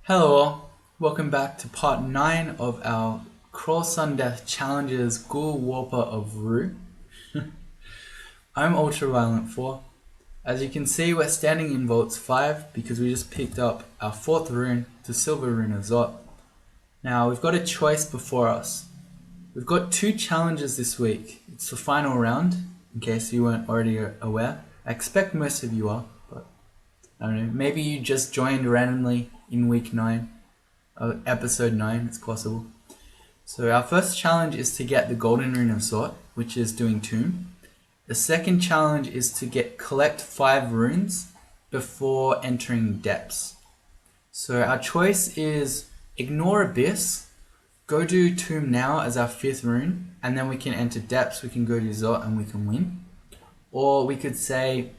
Hello all, welcome back to part 9 of our Crawl Sun Death Challenges Ghoul Warper of Rue. I'm Ultraviolent 4. As you can see, we're standing in Vaults 5 because we just picked up our 4th rune, the Silver Rune of Zot. Now, we've got a choice before us. We've got 2 challenges this week. It's the final round, in case you weren't already aware. I expect most of you are, but I don't know, maybe you just joined randomly in week 9. Episode 9, it's possible. So our first challenge is to get the Golden Rune of Zot, which is doing Tomb. The second challenge is to collect 5 runes before entering Depths. So our choice is ignore Abyss, go do Tomb now as our 5th rune, and then we can enter Depths, we can go to Zot and we can win. Or we could say,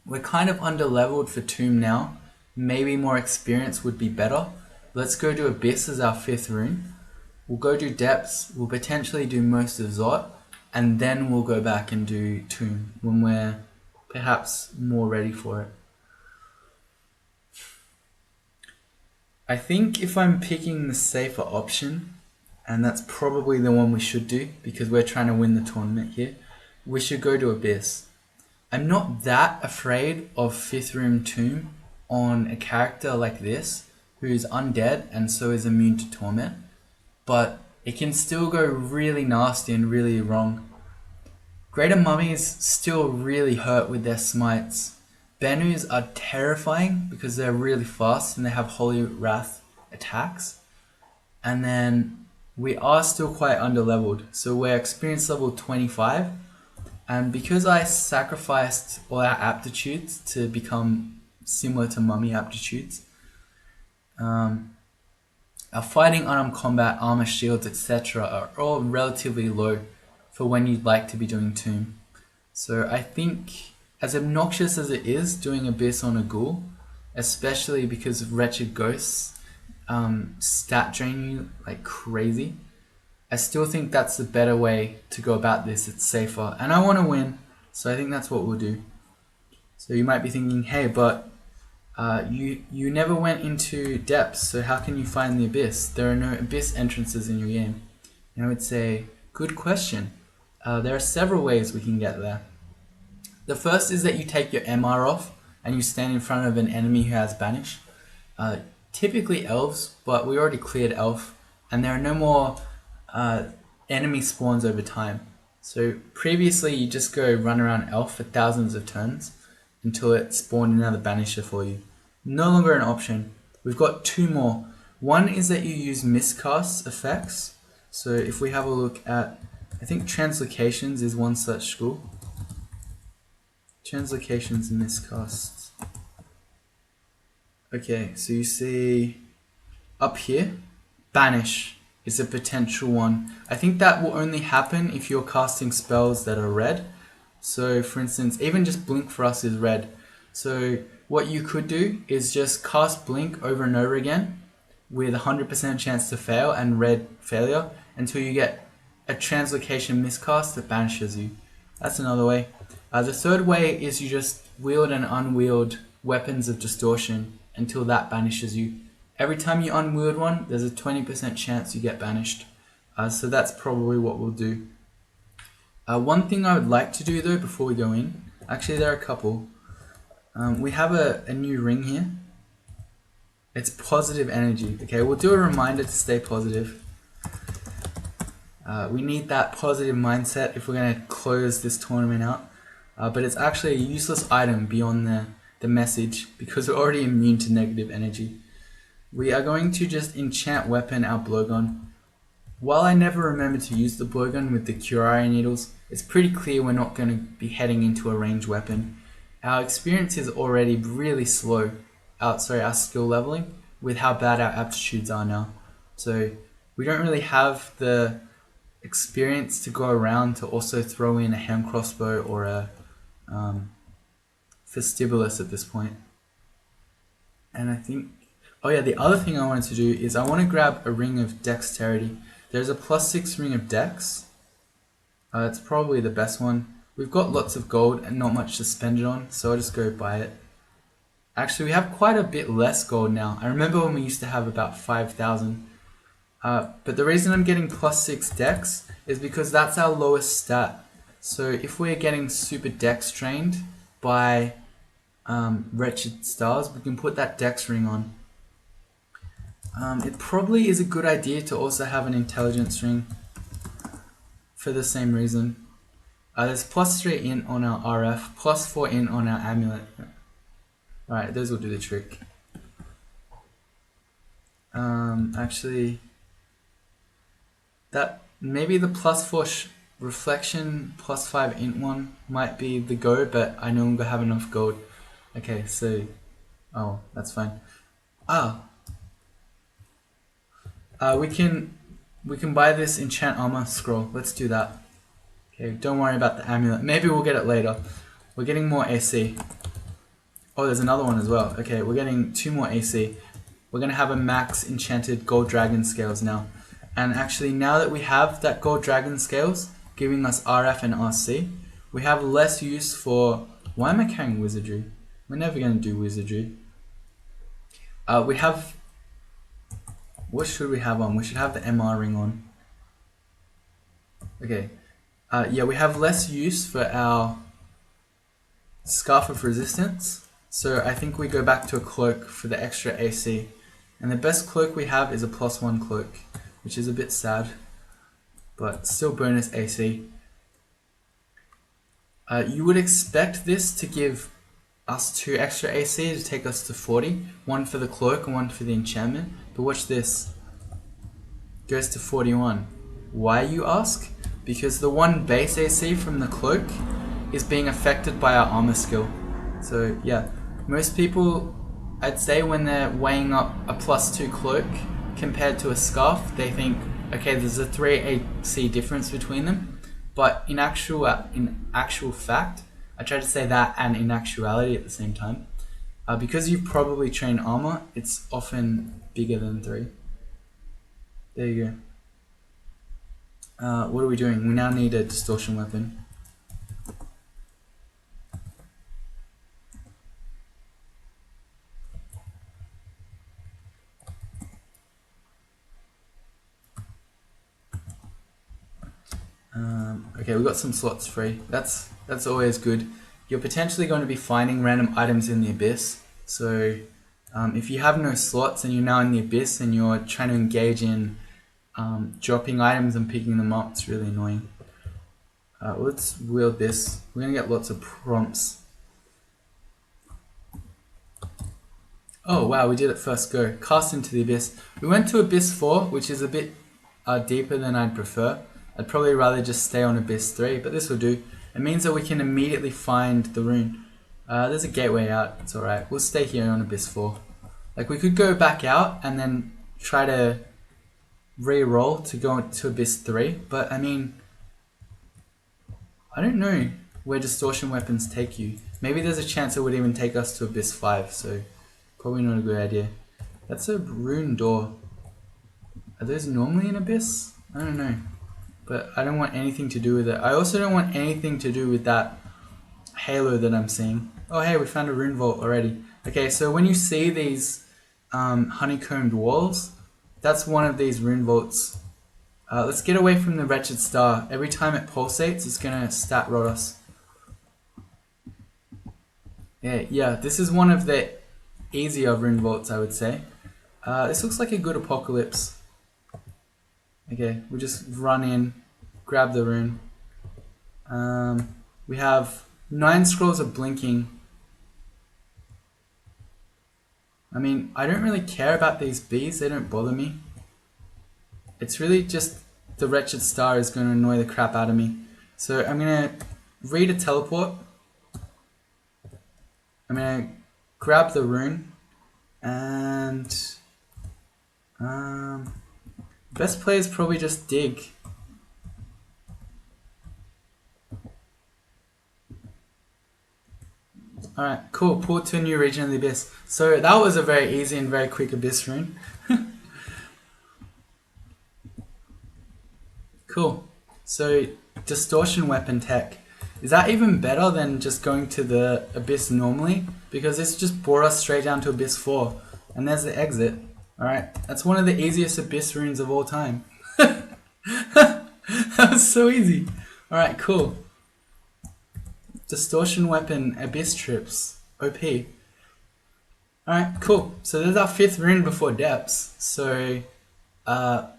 we're kind of underleveled for Tomb now, maybe more experience would be better. Let's go do Abyss as our 5th rune. We'll go do Depths, we'll potentially do most of Zot, and then we'll go back and do Tomb when we're perhaps more ready for it. I think if I'm picking the safer option, and that's probably the one we should do because we're trying to win the tournament here, we should go to Abyss. I'm not that afraid of 5th rune Tomb on a character like this, who is undead and so is immune to torment, but it can still go really nasty and really wrong. Greater Mummies still really hurt with their smites. Benus are terrifying because they're really fast and they have Holy Wrath attacks. And then we are still quite underleveled, so we're experience level 25, and because I sacrificed all our aptitudes to become similar to Mummy aptitudes, our fighting, unarmed combat, armor, shields, etc. are all relatively low for when you'd like to be doing Tomb. So I think, as obnoxious as it is doing Abyss on a ghoul, especially because of Wretched Ghosts stat drain you like crazy, I still think that's the better way to go about this. It's safer, and I want to win, so I think that's what we'll do. So you might be thinking, hey, but you never went into Depths, so how can you find the Abyss? There are no Abyss entrances in your game. And I would say, good question. There are several ways we can get there. The first is that you take your MR off and you stand in front of an enemy who has Banish. Typically elves, but we already cleared elf, and there are no more enemy spawns over time. So previously you just go run around elf for thousands of turns until it spawned another Banisher for you. No longer an option. We've got 2 more. One is that you use miscast effects. So if we have a look at, I think Translocations is one such school. Translocations and miscasts. Okay, so you see up here, Banish is a potential one. I think that will only happen if you're casting spells that are red. So for instance, even just Blink for us is red. So what you could do is just cast Blink over and over again with 100% chance to fail and red failure until you get a Translocation miscast that banishes you. That's another way. The third way is you just wield and unwield weapons of distortion until that banishes you. Every time you unwield one, there's a 20% chance you get banished. So that's probably what we'll do. One thing I would like to do though before we go in, actually there are a couple. We have a new ring here. It's positive energy. Okay, we'll do a reminder to stay positive. We need that positive mindset if we're going to close this tournament out. But it's actually a useless item beyond the message because we're already immune to negative energy. We are going to just enchant weapon our blowgun. While I never remember to use the blowgun with the Curare needles, it's pretty clear we're not going to be heading into a ranged weapon. Our experience is already really slow, our skill leveling, with how bad our aptitudes are now. So we don't really have the experience to go around to also throw in a hand crossbow or a Vestibular at this point. And I think, oh yeah, the other thing I wanted to do is I want to grab a ring of dexterity. There's a +6 ring of dex. It's probably the best one. We've got lots of gold and not much to spend it on, so I'll just go buy it. Actually, we have quite a bit less gold now. I remember when we used to have about 5,000. But the reason I'm getting +6 dex is because that's our lowest stat. So if we're getting super dex trained by Wretched Stars, we can put that dex ring on. It probably is a good idea to also have an intelligence ring for the same reason. There's +3 int on our RF, +4 int on our amulet. Alright, those will do the trick. Actually, that maybe the +4 reflection +5 int one might be the go, but I no longer have enough gold. Okay, so oh, that's fine. We can buy this enchant armor scroll. Let's do that. Okay, don't worry about the amulet. Maybe we'll get it later. We're getting more AC. Oh, there's another one as well. Okay, we're getting 2 more AC. We're gonna have a max enchanted gold dragon scales now. And actually, now that we have that gold dragon scales giving us RF and RC, we have less use for. Why am I carrying wizardry? We're never gonna do wizardry. We have. What should we have on? We should have the MR ring on. Okay. Yeah, we have less use for our Scarf of Resistance. So I think we go back to a cloak for the extra AC. And the best cloak we have is a +1 cloak, which is a bit sad, but still bonus AC. You would expect this to give us 2 extra AC to take us to 40. One for the cloak and one for the enchantment. But watch this. Goes to 41. Why, you ask? Because the 1 base AC from the cloak is being affected by our armor skill. So yeah, most people, I'd say when they're weighing up a +2 cloak compared to a scarf, they think, okay, there's a 3 AC difference between them. But in actual fact, I try to say that and in actuality at the same time. Because you've probably trained armor, it's often bigger than 3. There you go. What are we doing? We now need a distortion weapon. Okay, we got some slots free. That's always good. You're potentially going to be finding random items in the abyss. So if you have no slots and you're now in the abyss and you're trying to engage in dropping items and picking them up, it's really annoying. Let's wield this. We're going to get lots of prompts. Oh wow, we did it first go. Cast into the abyss. We went to abyss 4, which is a bit deeper than I'd prefer. I'd probably rather just stay on abyss 3, but this will do. It means that we can immediately find the rune. There's a gateway out, it's alright. We'll stay here on abyss 4. Like, we could go back out and then try to re-roll to go to abyss 3, but I mean, I don't know where distortion weapons take you. Maybe there's a chance it would even take us to abyss 5, so probably not a good idea. That's a rune door. Are those normally in abyss? I don't know. But I don't want anything to do with it. I also don't want anything to do with that halo that I'm seeing. Oh hey, we found a rune vault already. Okay, so when you see these honeycombed walls, that's one of these rune vaults. Let's get away from the Wretched Star. Every time it pulsates, it's gonna stat rot us. Yeah, this is one of the easier rune vaults, I would say. This looks like a good apocalypse. Okay, we just run in, grab the rune. We have 9 scrolls of blinking. I mean, I don't really care about these bees, they don't bother me. It's really just the Wretched Star is going to annoy the crap out of me. So I'm going to read a teleport. I'm going to grab the rune. And best play is probably just dig. Alright, cool. Pull to a new region of the abyss. So that was a very easy and very quick abyss rune. Cool. So distortion weapon tech. Is that even better than just going to the abyss normally? because this just brought us straight down to Abyss 4. And there's the exit. Alright, that's one of the easiest Abyss runes of all time. That was so easy. Alright, cool. Distortion weapon, Abyss trips. OP. Alright, cool. So there's our 5th rune before Depths. So that's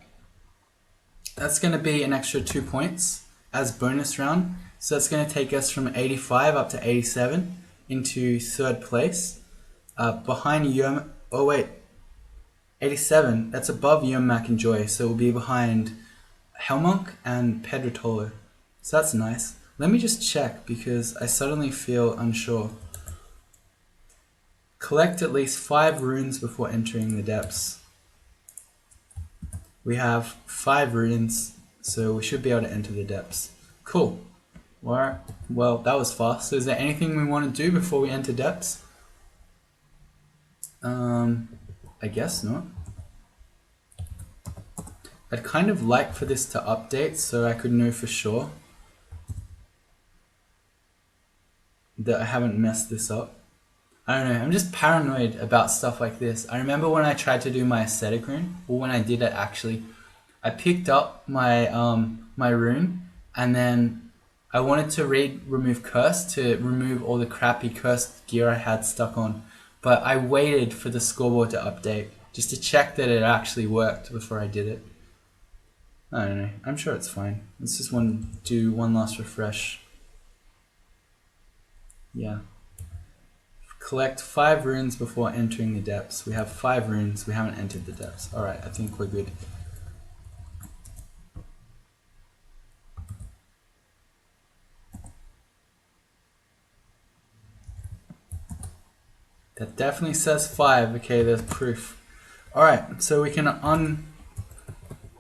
going to be an extra 2 points as bonus round. So that's going to take us from 85 up to 87 into 3rd place. Behind Yum... Oh wait. 87. That's above Yum and Joy. So we'll be behind Helmonk and Pedrotolo. So that's nice. Let me just check because I suddenly feel unsure. Collect at least 5 runes before entering the depths. We have 5 runes, so we should be able to enter the depths. Cool. Well, that was fast. So is there anything we want to do before we enter depths? I guess not. I'd kind of like for this to update so I could know for sure that I haven't messed this up. I don't know, I'm just paranoid about stuff like this. I remember when I tried to do my aesthetic rune, or when I did it actually, I picked up my my rune and then I wanted to remove curse to remove all the crappy cursed gear I had stuck on. But I waited for the scoreboard to update just to check that it actually worked before I did it. I don't know, I'm sure it's fine. Let's just do one last refresh. Yeah. Collect 5 runes before entering the depths. We have 5 runes, we haven't entered the depths. Alright, I think we're good. That definitely says 5. Okay, there's proof. Alright, so we can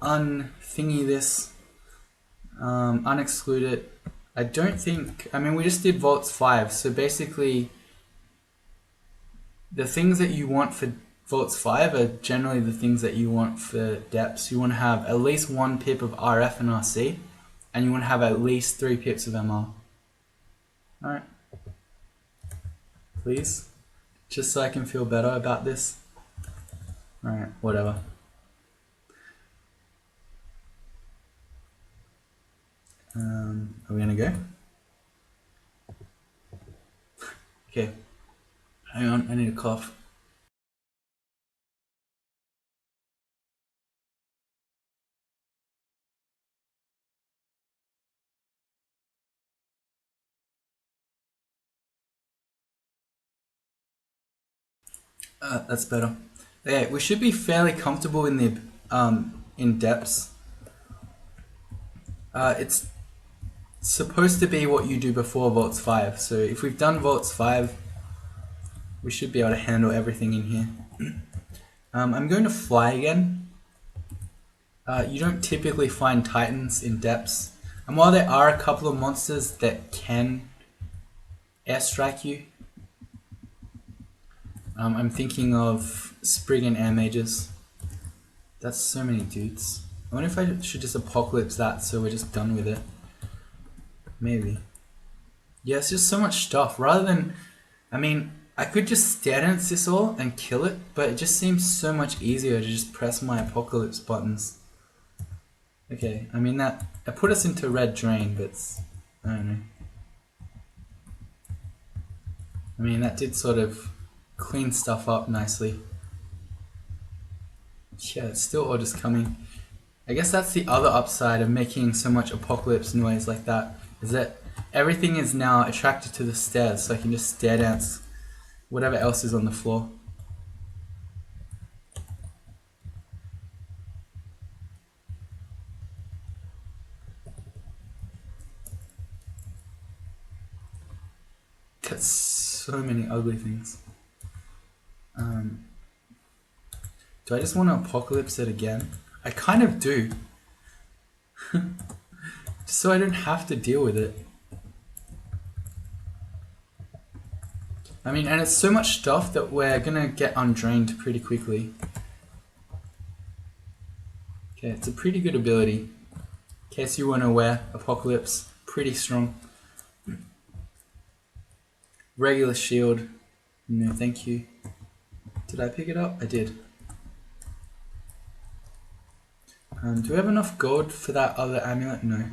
unthingy this, unexclude it. I don't think, I mean we just did Vaults 5, so basically the things that you want for Vaults 5 are generally the things that you want for Depths. You want to have at least 1 pip of RF and RC, and you want to have at least 3 pips of MR. Alright. Please. Just so I can feel better about this. Alright, whatever. Are we gonna go? Okay. Hang on, I need a cough. That's better. Okay, we should be fairly comfortable in the in depths. It's supposed to be what you do before Vaults 5. So if we've done Vaults 5, we should be able to handle everything in here. I'm going to fly again. You don't typically find Titans in depths. And while there are a couple of monsters that can airstrike you, I'm thinking of Spriggan Air Mages. That's so many dudes. I wonder if I should just Apocalypse that so we're just done with it. Maybe. Yeah, it's just so much stuff. Rather than, I mean, I could just stare dance this all and kill it, but it just seems so much easier to just press my Apocalypse buttons. Okay, I mean that put us into Red Drain, but I don't know. I mean that did sort of clean stuff up nicely. Yeah, it's still all just coming. I guess that's the other upside of making so much Apocalypse noise like that, is that everything is now attracted to the stairs, so I can just stare dance whatever else is on the floor. That's so many ugly things. Do I just want to Apocalypse it again? I kind of do. Just so I don't have to deal with it. I mean, and it's so much stuff that we're gonna get undrained pretty quickly. Okay, it's a pretty good ability. In case you weren't aware, Apocalypse, pretty strong. Regular shield, No, thank you. Did I pick it up? I did. Do we have enough gold for that other amulet? No.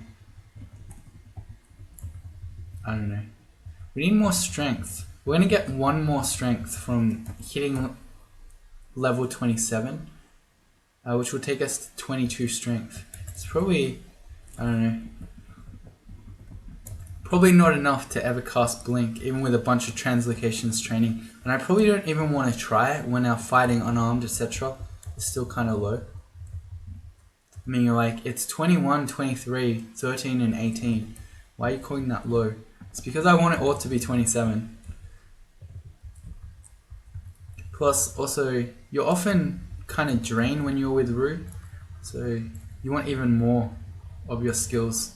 I don't know. We need more strength. We're going to get 1 more strength from hitting level 27, which will take us to 22 strength. It's probably, I don't know, probably not enough to ever cast Blink, even with a bunch of translocations training. And I probably don't even want to try it when our fighting unarmed, etc. is still kind of low. I mean, you're like, it's 21, 23, 13, and 18. Why are you calling that low? It's because I want it all to be 27. Plus, also, you're often kind of drained when you're with Rue, so you want even more of your skills.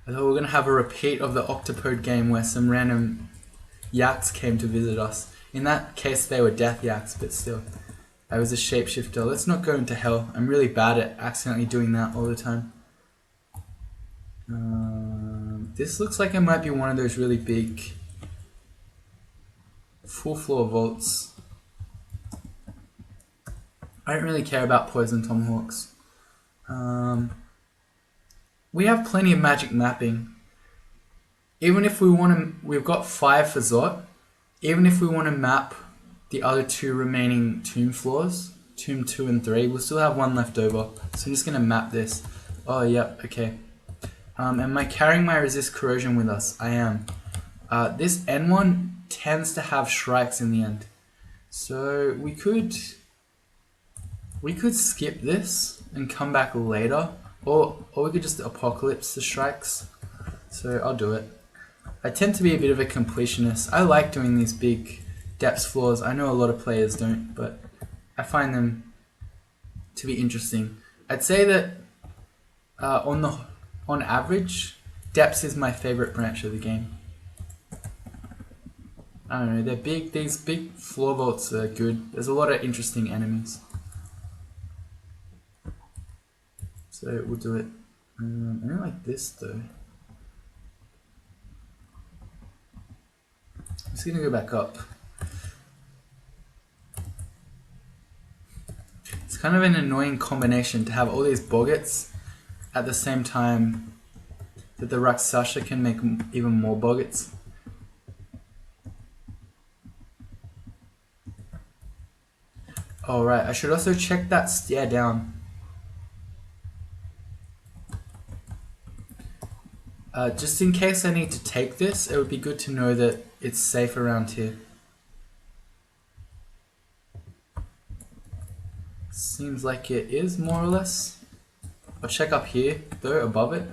I thought we were going to have a repeat of the Octopode game where some random yaks came to visit us. In that case, they were death yaks, but still. I was a shapeshifter. Let's not go into hell. I'm really bad at accidentally doing that all the time. This looks like it might be one of those really big full floor vaults. I don't really care about poison tomahawks. We have plenty of magic mapping. Even if we want to, we've got 5 for Zot. Even if we want to map the other 2 remaining tomb floors, tomb 2 and 3, we'll still have 1 left over. So I'm just going to map this. Oh, yep, okay. Am I carrying my resist corrosion with us? I am. This N1 tends to have shrikes in the end. So we could skip this and come back later. Or we could just apocalypse the shrikes. So I'll do it. I tend to be a bit of a completionist. I like doing these big depths floors. I know a lot of players don't, but I find them to be interesting. I'd say that on average, depths is my favorite branch of the game. I don't know, they're big. These big floor vaults are good. There's a lot of interesting enemies. So we'll do it. I don't like this though. I'm just gonna go back up. It's kind of an annoying combination to have all these boggets at the same time that the Rakshasa can make even more boggets. Oh right, I should also check that stair down. Just in case I need to take this, it would be good to know that it's safe around here. Seems like it is, more or less. I'll check up here, though, above it.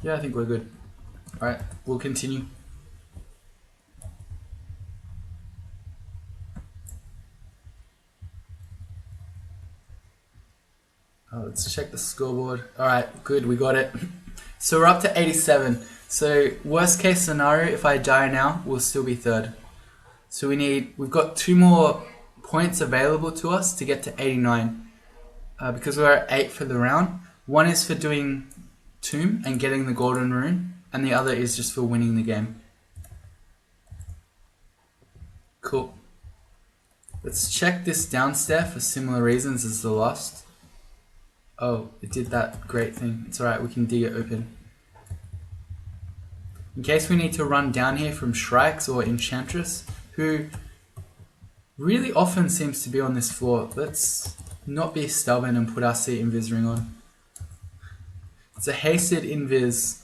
Yeah, I think we're good. Alright, we'll continue. Let's check the scoreboard. Alright, good, we got it. So we're up to 87. So worst case scenario, if I die now, we'll still be 3rd. So we've got 2 more points available to us to get to 89. Because we're at 8 for the round. 1 is for doing Tomb and getting the Golden Rune, and the other is just for winning the game. Cool. Let's check this downstairs for similar reasons as the last. Oh, it did that great thing. It's alright, we can dig it open. In case we need to run down here from Shrikes or Enchantress, who really often seems to be on this floor. Let's not be stubborn and put our Seat Invis ring on. It's a hasted Invis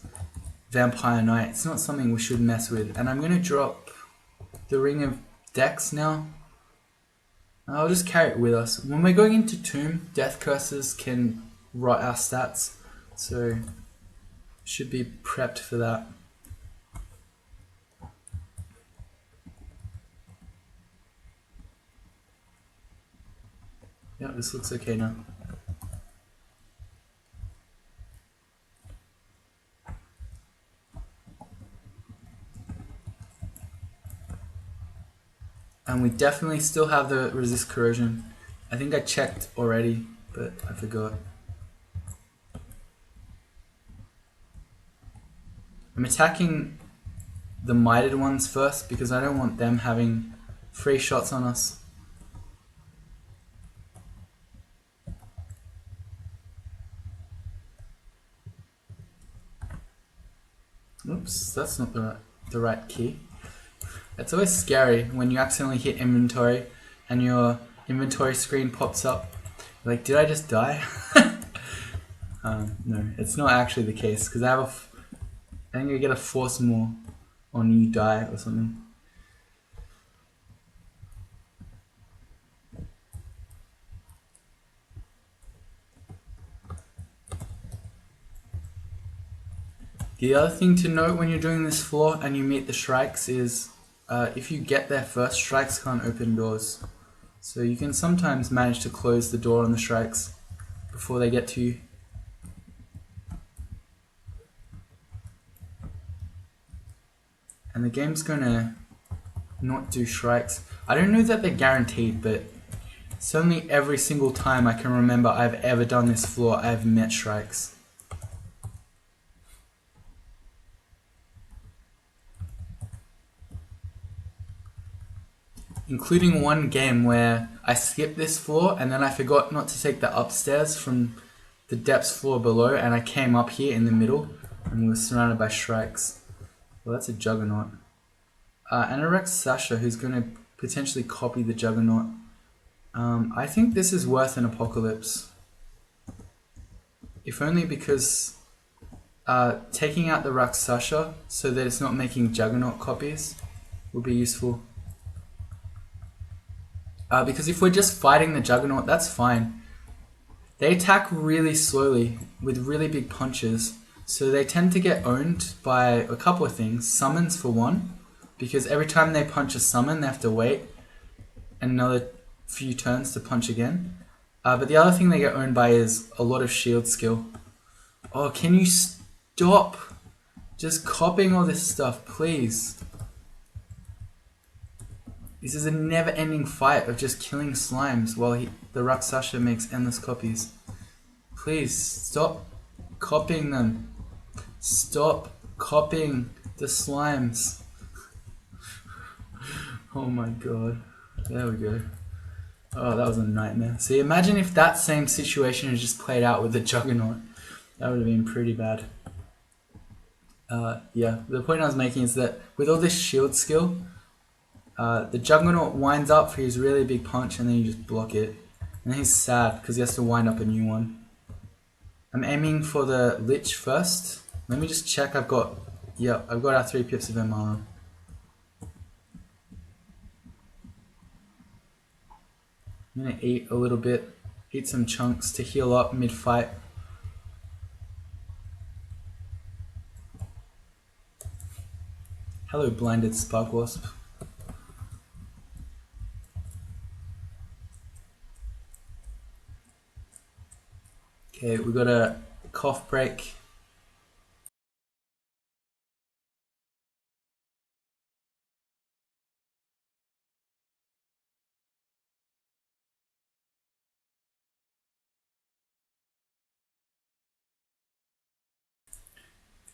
Vampire Knight. It's not something we should mess with. And I'm going to drop the Ring of Dex now. I'll just carry it with us. When we're going into Tomb, Death Curses can rot our stats. So, should be prepped for that. Yeah, this looks okay now. And we definitely still have the resist corrosion. I think I checked already, but I forgot. I'm attacking the mitered ones first because I don't want them having free shots on us. Oops, that's not the right key. It's always scary when you accidentally hit inventory and your inventory screen pops up. Like, did I just die? No, it's not actually the case because I think I get a force more on you die or something. The other thing to note when you're doing this floor and you meet the shrikes is if you get there first, shrikes can't open doors. So you can sometimes manage to close the door on the shrikes before they get to you. And the game's gonna not do shrikes. I don't know that they're guaranteed, but certainly every single time I can remember I've ever done this floor, I've met shrikes. Including one game where I skipped this floor and then I forgot not to take the upstairs from the depths floor below, and I came up here in the middle and we were surrounded by shrikes. Well, that's a Juggernaut. And a Rex Sasha who's going to potentially copy the Juggernaut. I think this is worth an Apocalypse. If only because taking out the Rex Sasha so that it's not making Juggernaut copies would be useful. Because if we're just fighting the Juggernaut, that's fine. They attack really slowly with really big punches, so they tend to get owned by a couple of things. Summons for one, because every time they punch a summon, they have to wait another few turns to punch again. But the other thing they get owned by is a lot of shield skill. Oh, can you stop just copying all this stuff, please? This is a never-ending fight of just killing slimes while the Rakshasa makes endless copies. Please, stop copying them. Stop copying the slimes. Oh my god. There we go. Oh, that was a nightmare. See, imagine if that same situation had just played out with the Juggernaut. That would have been pretty bad. Yeah, the point I was making is that with all this shield skill, the Juggernaut winds up for his really big punch and then you just block it. And then he's sad because he has to wind up a new one. I'm aiming for the Lich first. Let me just check I've got our 3 pips of MR. I'm going to eat a little bit, eat some chunks to heal up mid-fight. Hello, blinded Spark Wasp. Okay, we got a cough break.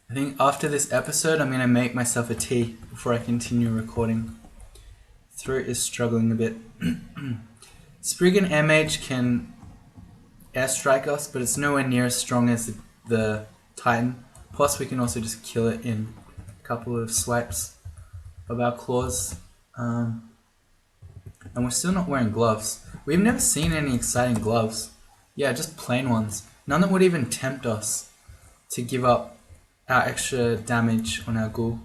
I think after this episode, I'm going to make myself a tea before I continue recording. Throat is struggling a bit. Spriggan Air Mage can airstrike us, but it's nowhere near as strong as the Titan. Plus, we can also just kill it in a couple of swipes of our claws. And we're still not wearing gloves. We've never seen any exciting gloves. Yeah, just plain ones. None that would even tempt us to give up our extra damage on our ghoul.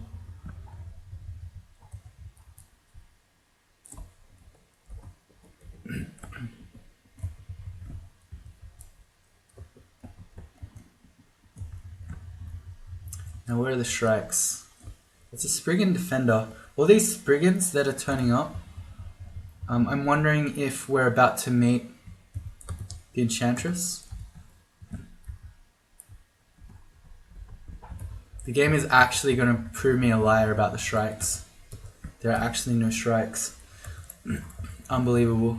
Now where are the shrikes? It's a Spriggan Defender. All these Spriggans that are turning up, I'm wondering if we're about to meet the Enchantress. The game is actually going to prove me a liar about the shrikes. There are actually no shrikes. Unbelievable.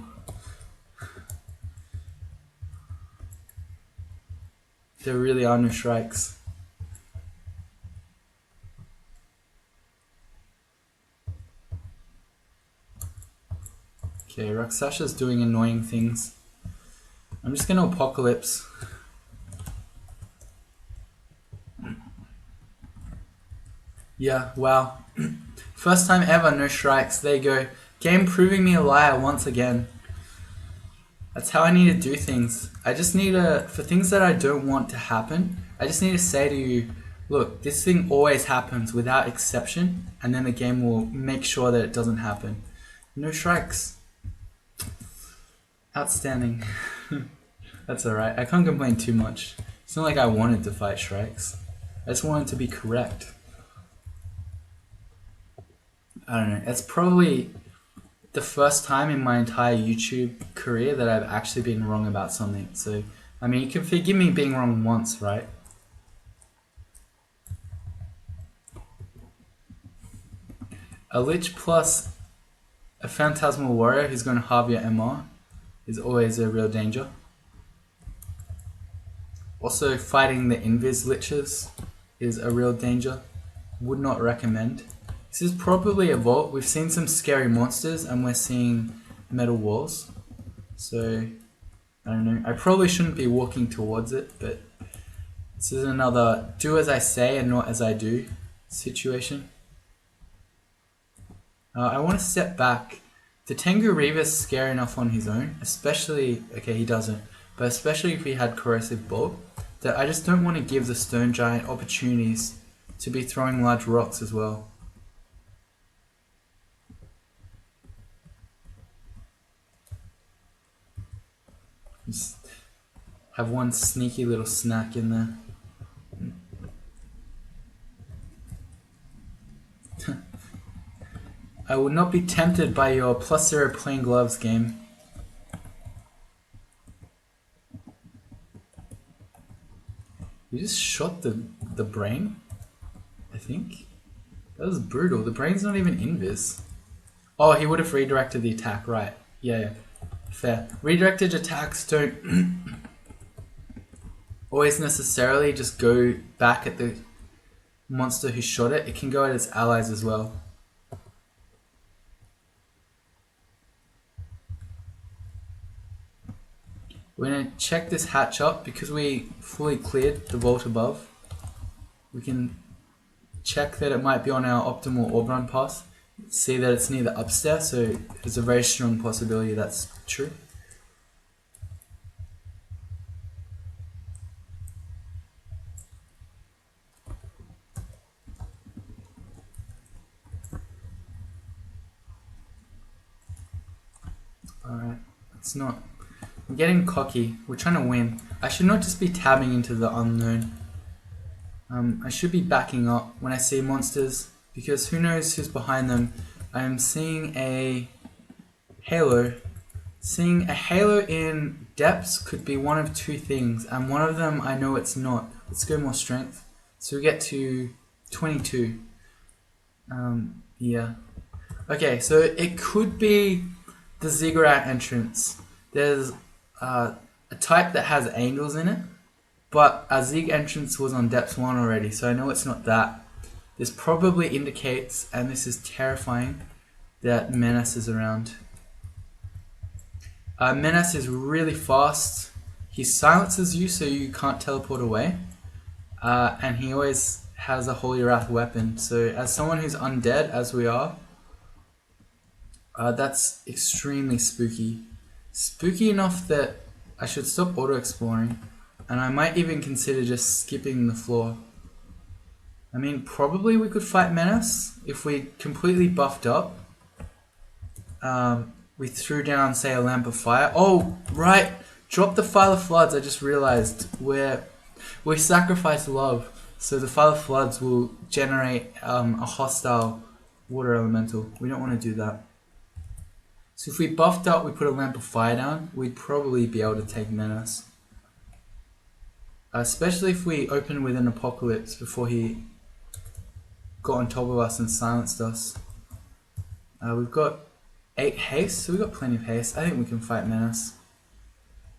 There really are no strikes. Okay, Raksasha's doing annoying things. I'm just gonna Apocalypse. Yeah, wow. First time ever, no strikes. There you go. Game proving me a liar once again. That's how I need to do things. I just need to, for things that I don't want to happen, I just need to say to you, look, this thing always happens without exception, and then the game will make sure that it doesn't happen. No strikes. Outstanding. That's alright. I can't complain too much. It's not like I wanted to fight strikes. I just wanted to be correct. I don't know. It's probably the first time in my entire YouTube career that I've actually been wrong about something. So, I mean, you can forgive me being wrong once, right? A Lich plus a Phantasmal Warrior who's going to halve your MR is always a real danger. Also, fighting the Invis Liches is a real danger. Would not recommend. This is probably a vault. We've seen some scary monsters and we're seeing metal walls. So, I don't know. I probably shouldn't be walking towards it, but this is another do as I say and not as I do situation. I want to step back. The Tengu Reaver's scary enough on his own, especially, okay, he doesn't, but especially if he had Corrosive Bolt, that I just don't want to give the Stone Giant opportunities to be throwing large rocks as well. Just have one sneaky little snack in there. I would not be tempted by your +0 plain gloves game. You just shot the brain, I think. That was brutal. The brain's not even invis. Oh, he would have redirected the attack, right. Yeah. Fair. Redirected attacks don't always necessarily just go back at the monster who shot it. It can go at its allies as well. We're going to check this hatch up because we fully cleared the vault above. We can check that it might be on our optimal orb run path. See that it's near the upstairs, so there's a very strong possibility that's true. Alright, it's not. I'm getting cocky. We're trying to win. I should not just be tabbing into the unknown. I should be backing up when I see monsters, because who knows who's behind them. I am seeing a halo. Seeing a halo in depths could be one of two things, and one of them I know it's not. Let's go more strength. So we get to 22. Yeah. Okay, so it could be the ziggurat entrance. There's a type that has angels in it, but our Zig entrance was on depth 1 already, so I know it's not that. This probably indicates, and this is terrifying, that Menace is around. Menace is really fast. He silences you so you can't teleport away. And he always has a Holy Wrath weapon. So as someone who's undead, as we are, that's extremely spooky. Spooky enough that I should stop auto-exploring. And I might even consider just skipping the floor. I mean, probably we could fight Menace if we completely buffed up. We threw down, say, a Lamp of Fire. Oh, right! Drop the File of Floods. I just realized we sacrifice love. So the File of Floods will generate a hostile water elemental. We don't want to do that. So if we buffed up, we put a Lamp of Fire down, we'd probably be able to take Menace. Especially if we open with an Apocalypse before he got on top of us and silenced us. We've got 8 haste, so we got plenty of haste. I think we can fight Menace.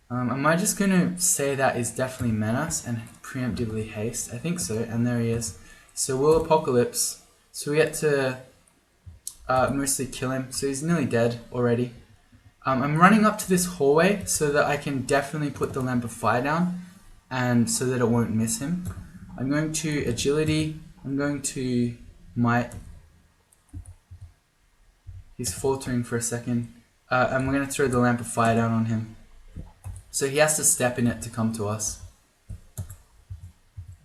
Am I just gonna say that is definitely Menace and preemptively haste? I think so, and there he is. So Will Apocalypse. So we get to mostly kill him. So he's nearly dead already. I'm running up to this hallway so that I can definitely put the Lamp of Fire down, and so that it won't miss him. I'm going to Agility. I'm going to Might. He's faltering for a second. And we're going to throw the Lamp of Fire down on him. So he has to step in it to come to us.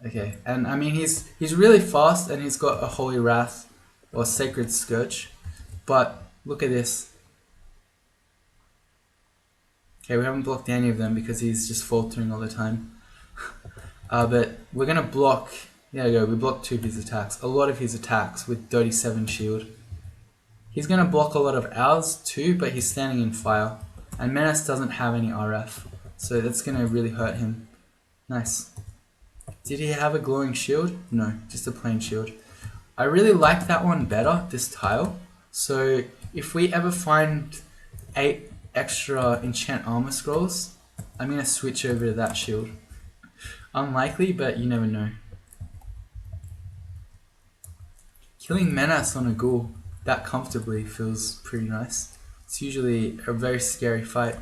Okay, and I mean he's really fast and he's got a Holy Wrath or Sacred Scourge. But look at this. Okay, we haven't blocked any of them because he's just faltering all the time. But we're going to block... There we go, we blocked 2 of his attacks. A lot of his attacks with 37 shield. He's going to block a lot of ours too, but he's standing in fire. And Menace doesn't have any RF, so that's going to really hurt him. Nice. Did he have a glowing shield? No, just a plain shield. I really like that one better, this tile. So if we ever find 8 extra enchant armor scrolls, I'm going to switch over to that shield. Unlikely, but you never know. Killing Menace on a ghoul that comfortably feels pretty nice. It's usually a very scary fight.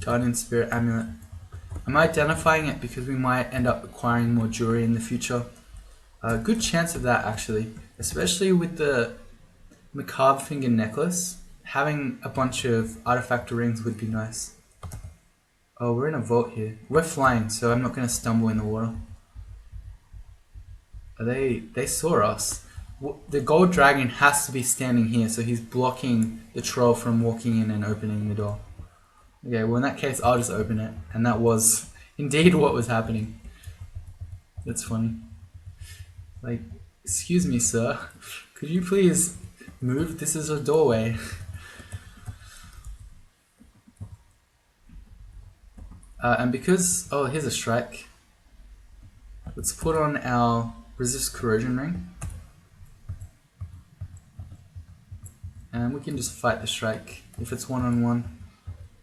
Guardian Spirit Amulet. I'm identifying it because we might end up acquiring more jewelry in the future. A good chance of that actually, especially with the Macabre Finger Necklace. Having a bunch of artifact rings would be nice. Oh, we're in a vault here. We're flying, so I'm not going to stumble in the water. They saw us. The gold dragon has to be standing here, so he's blocking the troll from walking in and opening the door. Okay, well in that case I'll just open it. And that was indeed what was happening. That's funny. Like, excuse me sir, could you please move? This is a doorway. And because, oh here's a strike. Let's put on our resist corrosion ring. And we can just fight the strike if it's one-on-one.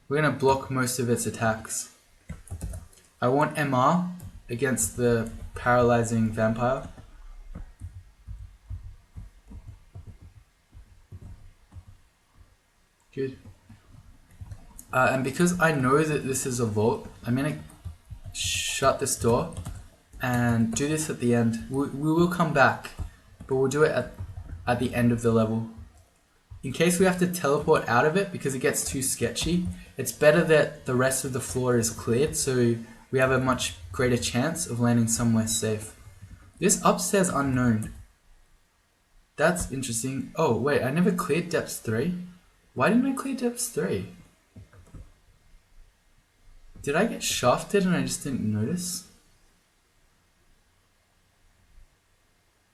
We're going to block most of its attacks. I want MR against the paralyzing vampire. Good. And because I know that this is a vault, I'm going to shut this door and do this at the end. We will come back, but we'll do it at the end of the level. In case we have to teleport out of it because it gets too sketchy, it's better that the rest of the floor is cleared so we have a much greater chance of landing somewhere safe. This upstairs unknown. That's interesting. Oh wait, I never cleared depths 3. Why didn't I clear depths 3? Did I get shafted and I just didn't notice?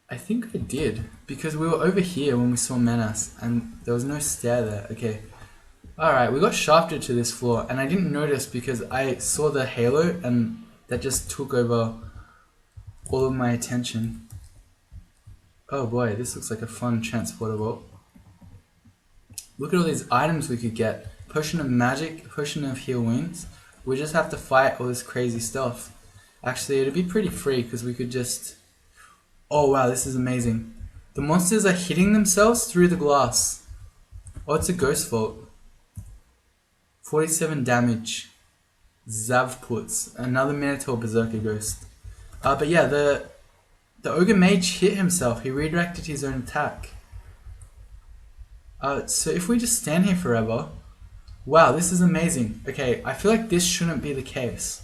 I think I did, because we were over here when we saw Menace and there was no stair there. Okay. Alright, we got shafted to this floor and I didn't notice because I saw the halo and that just took over all of my attention. Oh boy, this looks like a fun transporter vault. Look at all these items we could get. Potion of magic, potion of heal wounds. We just have to fight all this crazy stuff. Actually, it'd be pretty free because we could just... Oh wow, this is amazing. The monsters are hitting themselves through the glass. Oh, it's a ghost vault. 47 damage. Zav puts. Another Minotaur Berserker Ghost. But yeah, the Ogre Mage hit himself. He redirected his own attack. So if we just stand here forever... Wow, this is amazing. Okay, I feel like this shouldn't be the case.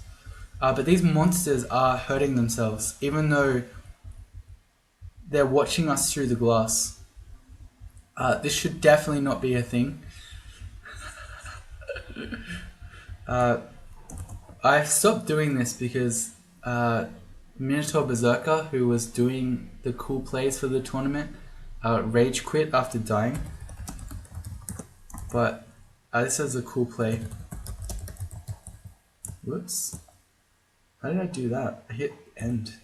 But these monsters are hurting themselves, even though they're watching us through the glass. This should definitely not be a thing. I stopped doing this because Minotaur Berserker, who was doing the cool plays for the tournament, rage quit after dying. But this is a cool play. Whoops. How did I do that? I hit end.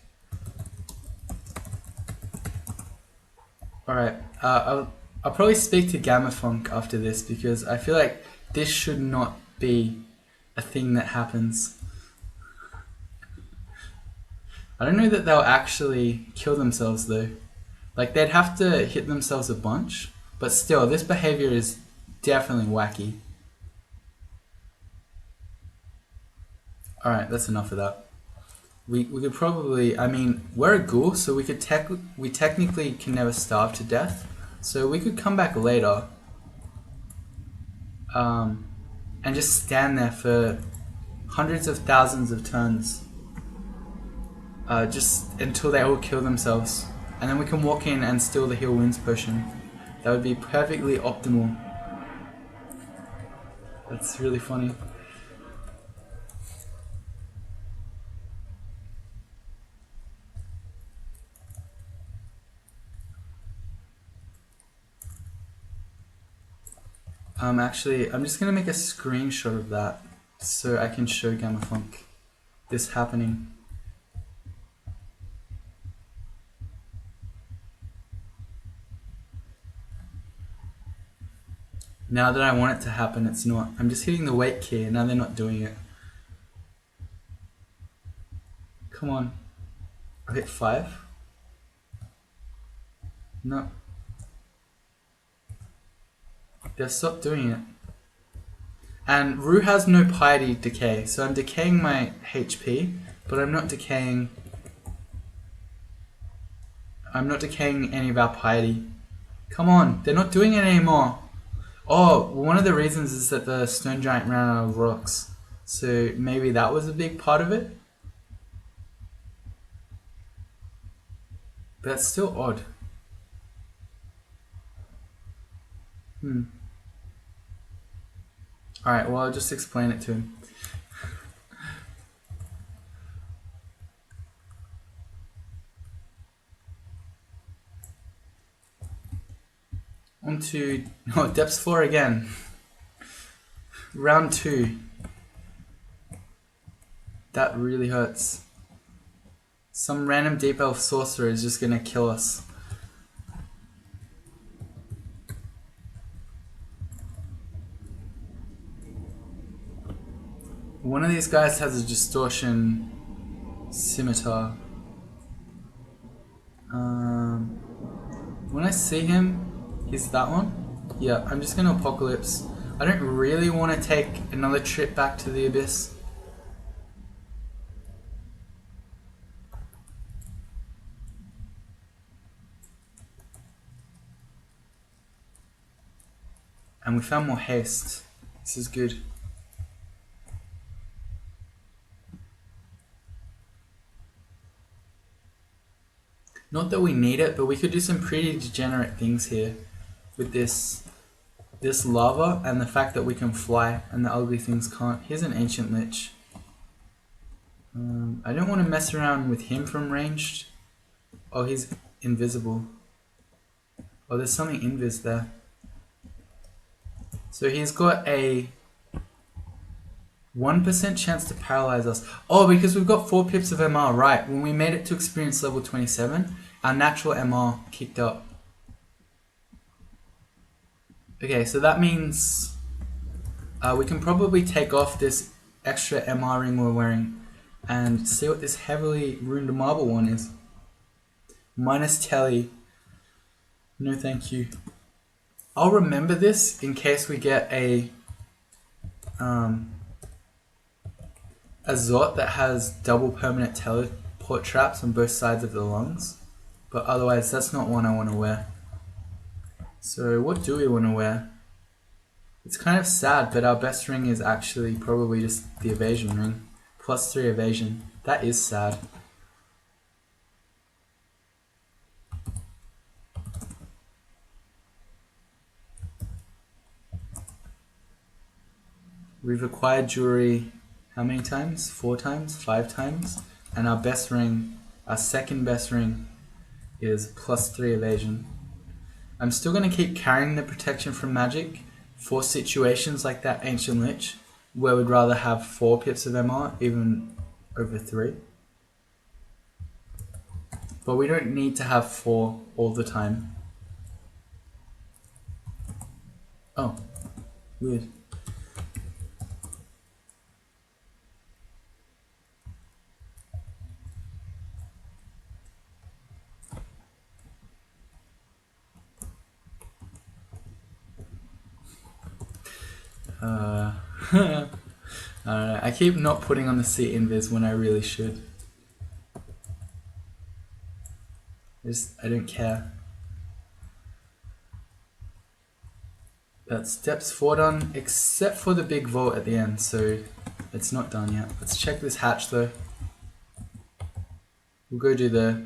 Alright, I'll probably speak to GhWr after this because I feel like this should not be a thing that happens. I don't know that they'll actually kill themselves though. Like they'd have to hit themselves a bunch, but still this behavior is definitely wacky. Alright, that's enough of that. We could probably, I mean, we're a ghoul, so we technically can never starve to death. So we could come back later and just stand there for hundreds of thousands of turns. Just until they all kill themselves. And then we can walk in and steal the heal wins potion. That would be perfectly optimal. That's really funny. Actually, I'm just gonna make a screenshot of that so I can show GhWr this happening. Now that I want it to happen, it's not. I'm just hitting the wait key and now they're not doing it. Come on. I hit 5. No. They've stopped doing it. And Rue has no piety decay, so I'm decaying my HP, but I'm not decaying any of our piety. Come on, they're not doing it anymore. Oh, one of the reasons is that the stone giant ran out of rocks. So maybe that was a big part of it. But that's still odd. Alright, well I'll just explain it to him. On to depths 4 again. Round 2. That really hurts. Some random deep elf sorcerer is just gonna kill us. One of these guys has a distortion scimitar. When I see him, he's that one. Yeah, I'm just gonna apocalypse. I don't really want to take another trip back to the abyss. And we found more haste. This is good. Not that we need it, but we could do some pretty degenerate things here with this lava and the fact that we can fly and the ugly things can't. Here's an ancient lich. I don't want to mess around with him from ranged. Oh, he's invisible. Oh, there's something invis there. So he's got a 1% chance to paralyze us. Oh, because we've got 4 pips of MR, right. When we made it to experience level 27, our natural MR kicked up. Okay, so that means we can probably take off this extra MR ring we're wearing and see what this heavily runed marble one is. Minus telly. No thank you. I'll remember this in case we get a Zot that has double permanent teleport traps on both sides of the lungs, but otherwise that's not one I want to wear. So what do we want to wear? It's kind of sad, but our best ring is actually probably just the evasion ring. +3 evasion. That is sad. We've acquired jewelry how many times? 4 times? 5 times? And our best ring, our second best ring, is +3 evasion. I'm still going to keep carrying the protection from magic for situations like that ancient lich, where we'd rather have 4 pips of MR over 3. But we don't need to have 4 all the time. Oh, weird. I don't know. I keep not putting on the seat invis when I really should. I don't care. That step's 4 done, except for the big vault at the end, so it's not done yet. Let's check this hatch though. We'll go do the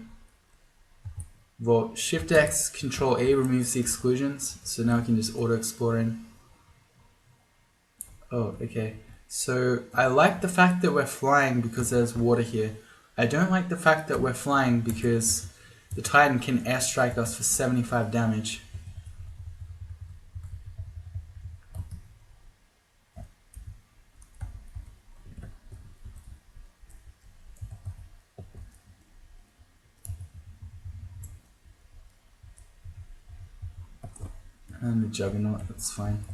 vault. Shift X, Control A removes the exclusions, so now we can just auto explore in. Oh, okay. So I like the fact that we're flying because there's water here. I don't like the fact that we're flying because the Titan can airstrike us for 75 damage. And the Juggernaut, that's fine.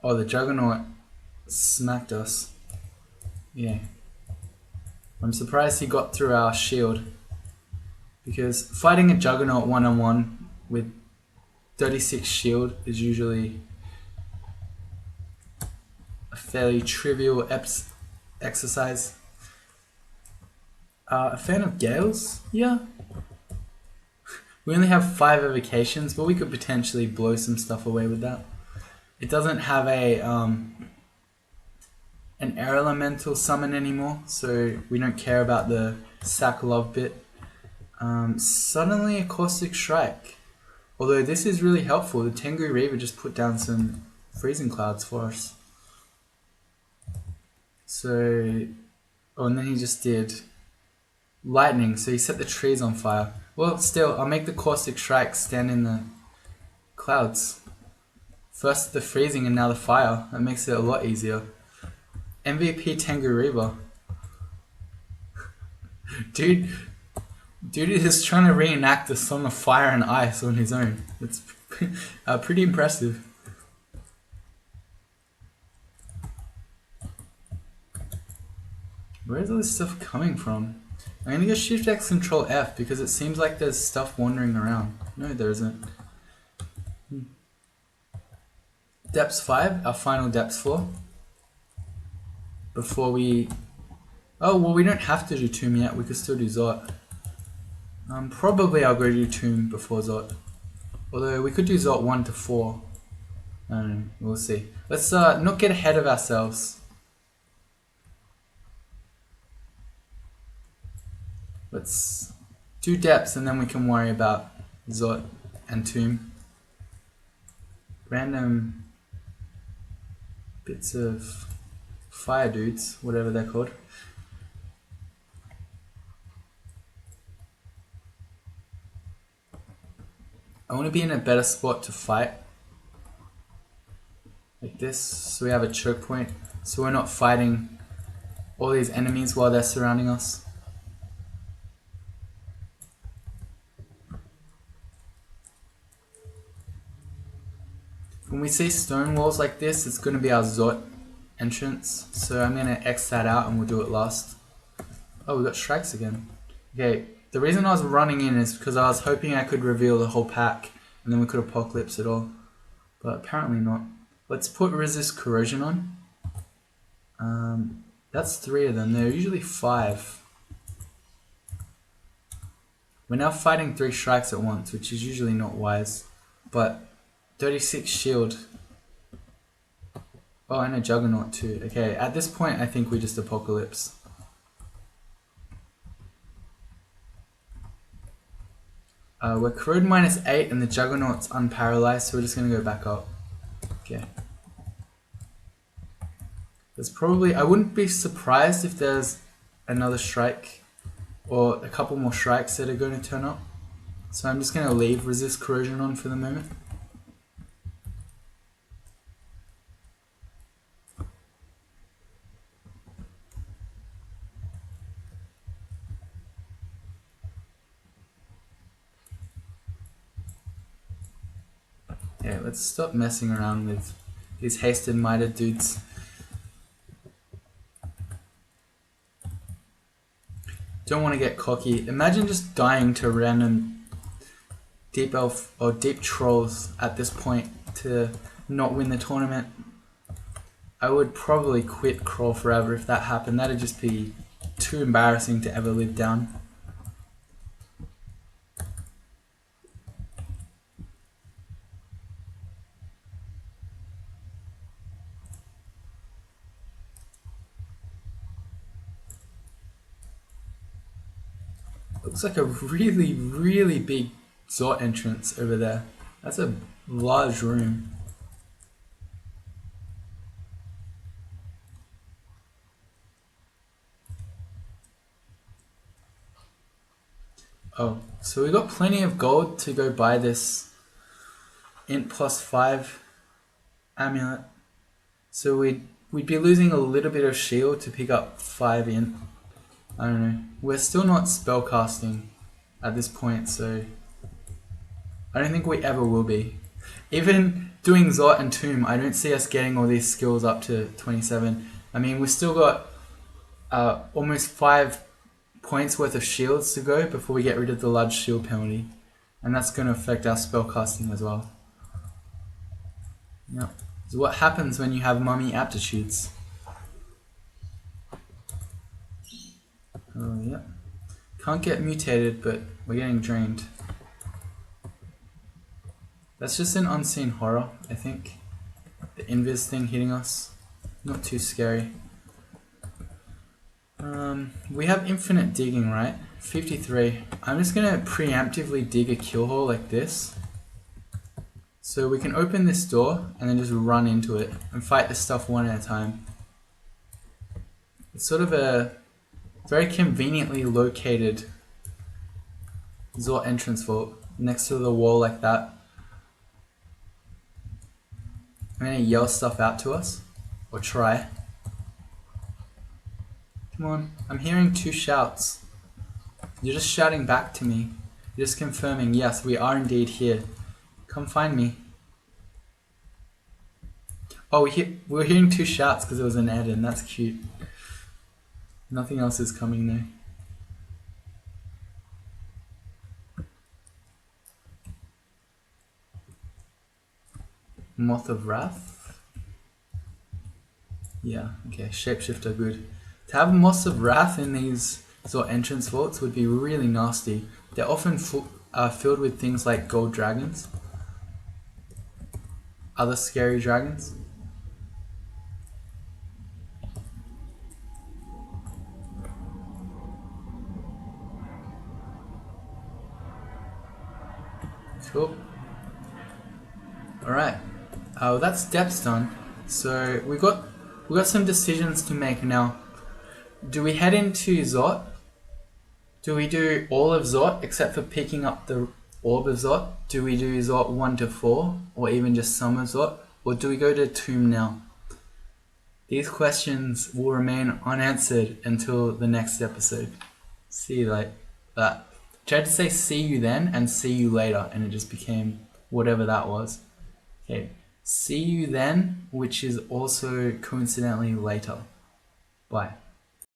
Oh, the Juggernaut smacked us. Yeah. I'm surprised he got through our shield. Because fighting a Juggernaut one-on-one with 36 shield is usually a fairly trivial exercise. A fan of Gales? Yeah. We only have 5 evocations, but we could potentially blow some stuff away with that. It doesn't have a an air elemental summon anymore, so we don't care about the sack love bit. Suddenly a caustic strike. Although this is really helpful, the Tengu Reaver just put down some freezing clouds for us. So, oh, and then he just did lightning, so he set the trees on fire. Well, still, I'll make the caustic strike stand in the clouds. First the freezing and now the fire. That makes it a lot easier. MVP Tengu Reaver. Dude is trying to reenact the Song of Fire and Ice on his own. It's pretty impressive. Where is all this stuff coming from? I'm gonna go Shift X Control F because it seems like there's stuff wandering around. No, there isn't. Depths 5, our final depths floor. Before we... Oh, well, we don't have to do Tomb yet. We could still do Zot. Probably I'll go do Tomb before Zot. Although we could do Zot 1 to 4. I don't know. We'll see. Let's not get ahead of ourselves. Let's do Depths and then we can worry about Zot and Tomb. Random bits of fire dudes, whatever they're called. I want to be in a better spot to fight. Like this, so we have a choke point. So we're not fighting all these enemies while they're surrounding us. When we see stone walls like this, it's going to be our Zot entrance. So I'm going to X that out and we'll do it last. Oh, we got strikes again. Okay, the reason I was running in is because I was hoping I could reveal the whole pack and then we could apocalypse it all. But apparently not. Let's put resist corrosion on. That's 3 of them. There are usually 5. We're now fighting 3 strikes at once, which is usually not wise. But 36 shield. Oh, and a Juggernaut too. Okay, at this point I think we just apocalypse. We're corrode -8 and the Juggernaut's unparalyzed, so we're just going to go back up. Okay. There's probably... I wouldn't be surprised if there's another strike or a couple more strikes that are going to turn up. So I'm just going to leave resist corrosion on for the moment. Yeah, let's stop messing around with these hasted miter dudes. Don't want to get cocky. Imagine just dying to random deep elf or deep trolls at this point to not win the tournament. I would probably quit Crawl forever if that happened. That'd just be too embarrassing to ever live down. Looks like a really, really big Zort entrance over there. That's a large room. Oh, so we got plenty of gold to go buy this int +5 amulet. So we'd be losing a little bit of shield to pick up 5 int. I don't know. We're still not spellcasting at this point, so I don't think we ever will be. Even doing Zot and Tomb, I don't see us getting all these skills up to 27. I mean, we've still got almost 5 points worth of shields to go before we get rid of the large shield penalty. And that's going to affect our spellcasting as well. Yep. So what happens when you have mummy aptitudes? Oh, yep. Can't get mutated, but we're getting drained. That's just an unseen horror, I think. The invis thing hitting us. Not too scary. We have infinite digging, right? 53. I'm just going to preemptively dig a kill hole like this. So we can open this door and then just run into it and fight this stuff one at a time. It's sort of a very conveniently located Zort entrance vault next to the wall like that. I'm going to yell stuff out to us, or try. Come on, I'm hearing 2 shouts. You're just shouting back to me. You're just confirming, yes, we are indeed here. Come find me. Oh, we're hearing 2 shouts because it was an Eden. That's cute. Nothing else is coming there. Moth of Wrath? Yeah, okay, shapeshifter good. To have Moths of Wrath in these sort of entrance vaults would be really nasty. They're often filled with things like gold dragons. Other scary dragons. Cool. Alright. That's depths done. So we got some decisions to make now. Do we head into Zot? Do we do all of Zot except for picking up the orb of Zot? Do we do Zot 1 to 4 or even just some of Zot? Or do we go to Tomb now? These questions will remain unanswered until the next episode. See, like that. Tried to say see you then and see you later and it just became whatever that was. Okay, see you then, which is also coincidentally later. Bye.